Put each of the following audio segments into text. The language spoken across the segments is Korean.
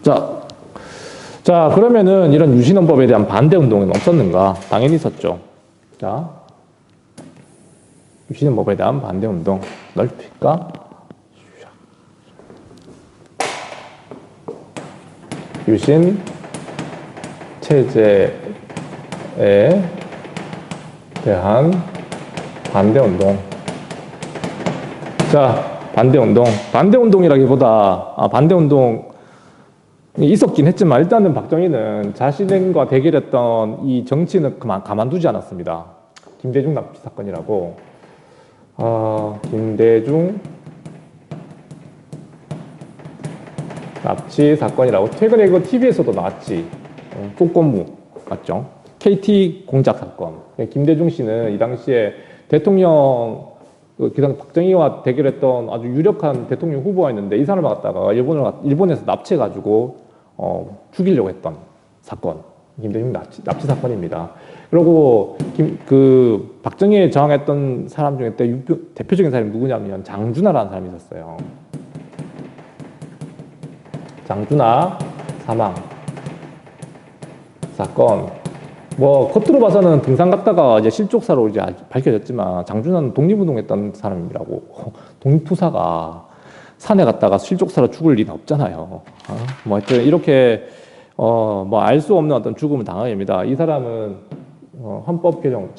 자, 그러면은 이런 유신헌법에 대한 반대 운동은 없었는가? 당연히 있었죠. 자, 유신헌법에 대한 반대 운동 넓힐까? 유신 체제에 대한 반대 운동. 자, 반대 운동. 반대 운동이라기보다 반대 운동 있었긴 했지만 일단은 박정희는 자신과 대결했던 이 정치는 가만두지 않았습니다. 김대중 납치 사건이라고. 김대중 납치 사건이라고. 최근에 이거 TV에서도 나왔지. 꽃고무 맞죠? KT 공작 사건. 김대중 씨는 이 당시에 대통령 그당 박정희와 대결했던 아주 유력한 대통령 후보가 있는데 이 사람을 갖다가 일본에서 납치해가지고 죽이려고 했던 사건. 김대중 납치 사건입니다. 그리고 박정희에 저항했던 사람 중에 대표적인 사람이 누구냐면 장준하라는 사람이 있었어요. 장준하 사망 사건. 뭐 겉으로 봐서는 등산 갔다가 이제 실족사로 이제 밝혀졌지만 장준하는 독립운동했던 사람이라고. 독립투사가 산에 갔다가 실족사로 죽을 리는 없잖아요. 뭐 하여튼 이렇게 뭐 알 수 없는 어떤 죽음을 당하게 됩니다. 이 사람은 헌법 개정,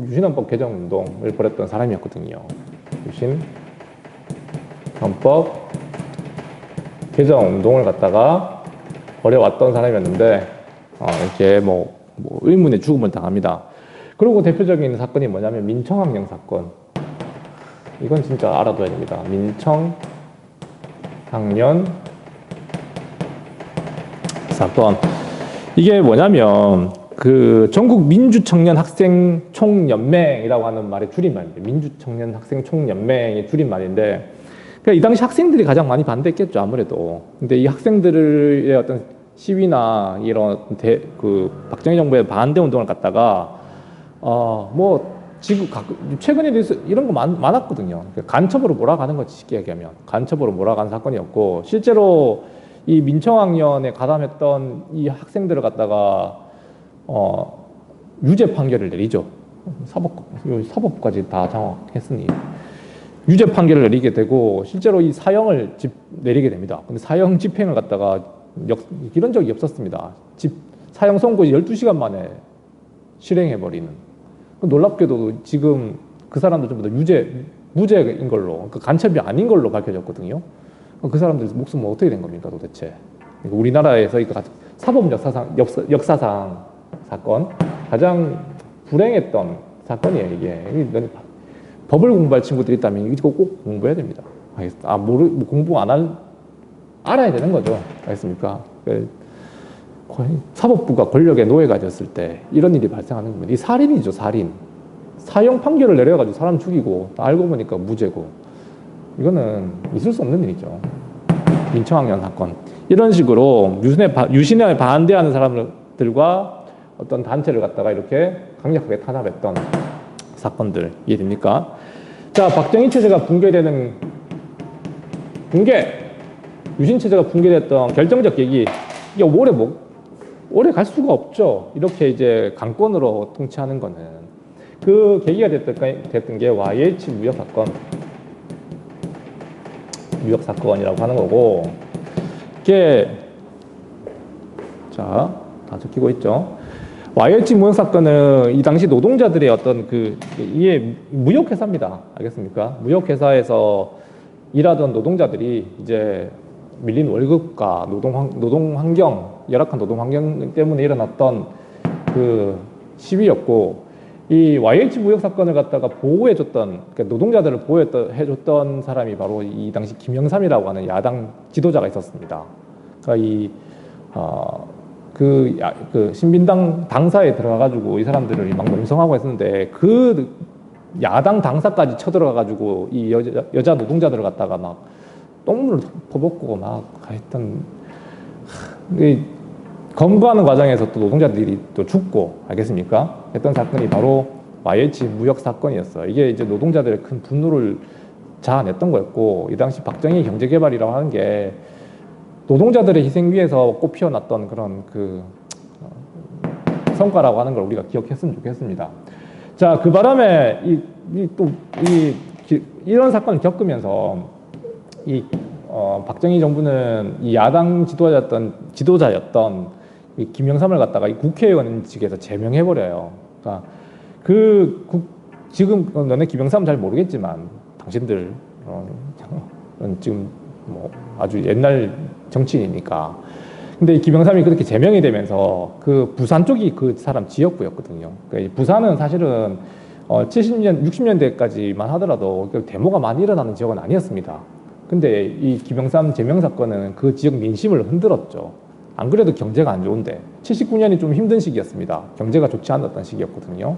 유신헌법 개정 운동을 벌였던 사람이었거든요. 유신 헌법 개정 운동을 갖다가 벌여왔던 사람이었는데 이렇게 뭐 의문의 죽음을 당합니다. 그리고 대표적인 사건이 뭐냐면 민청학령 사건. 이건 진짜 알아둬야 됩니다. 민청학년 사건. 이게 뭐냐면 전국 민주청년 학생 총연맹이라고 하는 말의 줄임말입니다. 민주청년 학생 총연맹의 줄임말인데, 그러니까 이 당시 학생들이 가장 많이 반대했겠죠, 아무래도. 근데 이 학생들의 어떤 시위나 이런 박정희 정부의 반대 운동을 갖다가 지금 최근에 이런 거 많았거든요. 간첩으로 몰아가는 거지, 쉽게 얘기하면. 간첩으로 몰아가는 사건이었고, 실제로 이 민청학년에 가담했던 이 학생들을 갖다가 유죄 판결을 내리죠. 사법부까지 다 장악했으니 유죄 판결을 내리게 되고, 실제로 이 사형을 내리게 됩니다. 근데 사형 집행을 갖다가 이런 적이 없었습니다. 사형 선고 12시간 만에 실행해버리는. 놀랍게도 지금 그 사람들 전부 다 무죄인 걸로, 간첩이 아닌 걸로 밝혀졌거든요. 그 사람들 목숨은 어떻게 된 겁니까, 도대체? 우리나라에서 사법 역사상 사건, 가장 불행했던 사건이에요, 이게. 법을 공부할 친구들이 있다면 이거 꼭 공부해야 됩니다. 공부 알아야 되는 거죠. 알겠습니까? 사법부가 권력의 노예가 되었을 때 이런 일이 발생하는 겁니다. 이 살인이죠, 살인. 사형 판결을 내려가지고 사람 죽이고 알고 보니까 무죄고. 이거는 있을 수 없는 일이죠. 민청학년 사건. 이런 식으로 유신에 반대하는 사람들과 어떤 단체를 갖다가 이렇게 강력하게 탄압했던 사건들 이해됩니까? 자, 박정희 체제가 유신 체제가 붕괴됐던 결정적 계기. 이게 오래 갈 수가 없죠. 이렇게 이제 강권으로 통치하는 거는. 그 계기가 됐던 게 YH 무역 사건이라고 하는 거고, 이게 다 적히고 있죠. YH 무역 사건은 이 당시 노동자들의 어떤 이게 무역회사입니다. 알겠습니까? 무역회사에서 일하던 노동자들이 이제 밀린 월급과 열악한 노동 환경 때문에 일어났던 시위였고, 이 YH 무역 사건을 갖다가 그러니까 노동자들을 보호해줬던 사람이 바로 이 당시 김영삼이라고 하는 야당 지도자가 있었습니다. 그러니까 신민당 당사에 들어가가지고 이 사람들을 막 농성하고 했었는데, 그 야당 당사까지 쳐들어가가지고 이 여자 노동자들을 갖다가 막 똥물을 퍼붓고 막 하여튼 검거하는 과정에서 또 노동자들이 또 죽고, 알겠습니까? 했던 사건이 바로 YH 무역 사건이었어요. 이게 이제 노동자들의 큰 분노를 자아냈던 거였고, 이 당시 박정희 경제개발이라고 하는 게 노동자들의 희생 위에서 꽃피어났던 그런 그 성과라고 하는 걸 우리가 기억했으면 좋겠습니다. 자, 그 바람에 이런 사건을 겪으면서 박정희 정부는 이 야당 지도자였던 이 김영삼을 갖다가 이 국회의원직에서 제명해버려요. 그러니까 지금 너네 김영삼 잘 모르겠지만 당신들 지금 뭐 아주 옛날 정치인이니까. 근데 김영삼이 그렇게 제명이 되면서 그 부산 쪽이 그 사람 지역구였거든요. 그러니까 부산은 사실은 70년, 60년대까지만 하더라도 데모가 많이 일어나는 지역은 아니었습니다. 근데 이 김영삼 제명 사건은 그 지역 민심을 흔들었죠. 안 그래도 경제가 안 좋은데 79년이 좀 힘든 시기였습니다. 경제가 좋지 않았던 시기였거든요.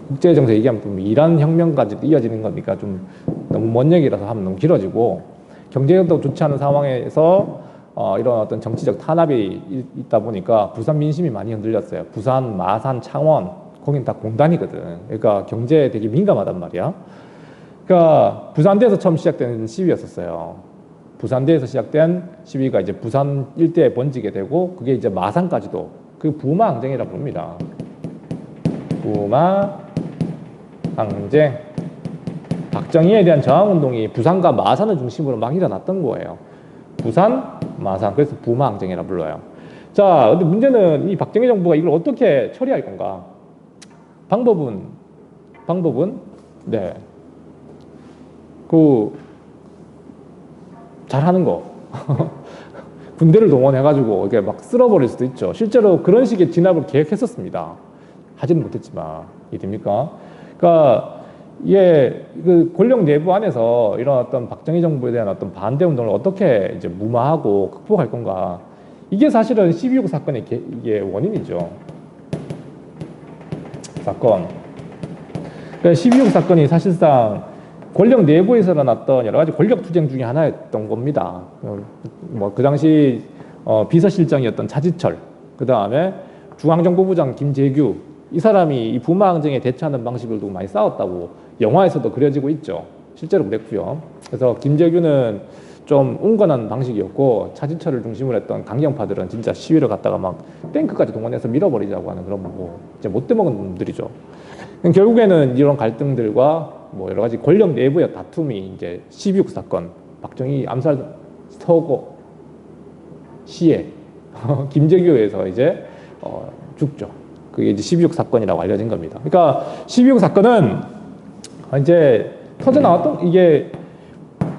국제 정세 얘기하면 좀 이란 혁명까지 이어지는 거니까 좀 너무 먼 얘기라서 하면 너무 길어지고 경제도 좋지 않은 상황에서 이런 어떤 정치적 탄압이 있다 보니까 부산 민심이 많이 흔들렸어요. 부산, 마산, 창원 거긴 다 공단이거든. 그러니까 경제에 되게 민감하단 말이야. 그러니까 부산대에서 처음 시작된 시위였었어요. 부산대에서 시작된 시위가 이제 부산 일대에 번지게 되고 그게 이제 마산까지도 그 부마항쟁이라 부릅니다. 부마항쟁. 박정희에 대한 저항운동이 부산과 마산을 중심으로 막 일어났던 거예요. 부산, 마산. 그래서 부마항쟁이라 불러요. 자, 근데 문제는 이 박정희 정부가 이걸 어떻게 처리할 건가? 방법은 네. 잘하는 거. 군대를 동원해가지고 이게 막 쓸어버릴 수도 있죠. 실제로 그런 식의 진압을 계획했었습니다. 하지는 못했지만 이해됩니까? 그러니까 이게 그 권력 내부 안에서 이런 어떤 박정희 정부에 대한 어떤 반대 운동을 어떻게 이제 무마하고 극복할 건가? 이게 사실은 12.25 사건의 이게 원인이죠. 사건. 그러니까 12.25 사건이 사실상 권력 내부에서 일어났던 여러 가지 권력 투쟁 중에 하나였던 겁니다. 그 당시 비서실장이었던 차지철, 그 다음에 중앙정보부장 김재규, 이 사람이 이 부마항쟁에 대처하는 방식을 두고 많이 싸웠다고 영화에서도 그려지고 있죠. 실제로 그랬고요. 그래서 김재규는 좀 온건한 방식이었고 차지철을 중심으로 했던 강경파들은 진짜 시위를 갖다가 막 탱크까지 동원해서 밀어버리자고 하는 그런 이제 못돼 먹은 놈들이죠. 결국에는 이런 갈등들과 여러 가지 권력 내부의 다툼이 이제 12.25 사건, 박정희 암살 서거 시에 김재규에서 이제 죽죠. 그게 이제 12.25 사건이라고 알려진 겁니다. 그러니까 12.25 사건은 이제 터져 나왔던 이게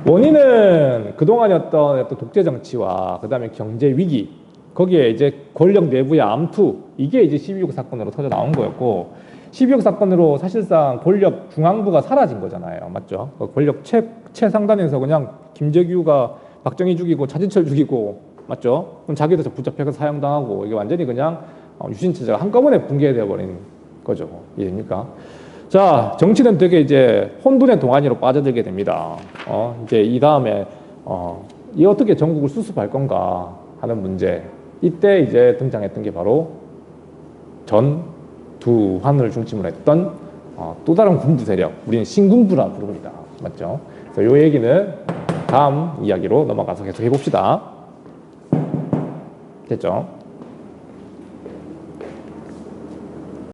원인은 그동안이었던 독재 정치와 그다음에 경제 위기, 거기에 이제 권력 내부의 암투, 이게 이제 12.25 사건으로 터져 나온 거였고 12.25 사건으로 사실상 권력 중앙부가 사라진 거잖아요. 맞죠? 권력 최상단에서 그냥 김재규가 박정희 죽이고 차지철 죽이고, 맞죠? 그럼 자기도 붙잡혀서 사형당하고, 이게 완전히 그냥 유신체제가 한꺼번에 붕괴되어 버린 거죠. 이해됩니까? 자, 정치는 되게 이제 혼돈의 동안으로 빠져들게 됩니다. 이제 이 다음에 이 어떻게 전국을 수습할 건가 하는 문제. 이때 이제 등장했던 게 바로 전두환을 중심으로 했던 또 다른 군부 세력, 우리는 신군부라 부릅니다. 맞죠? 그래서 이 얘기는 다음 이야기로 넘어가서 계속 해봅시다. 됐죠?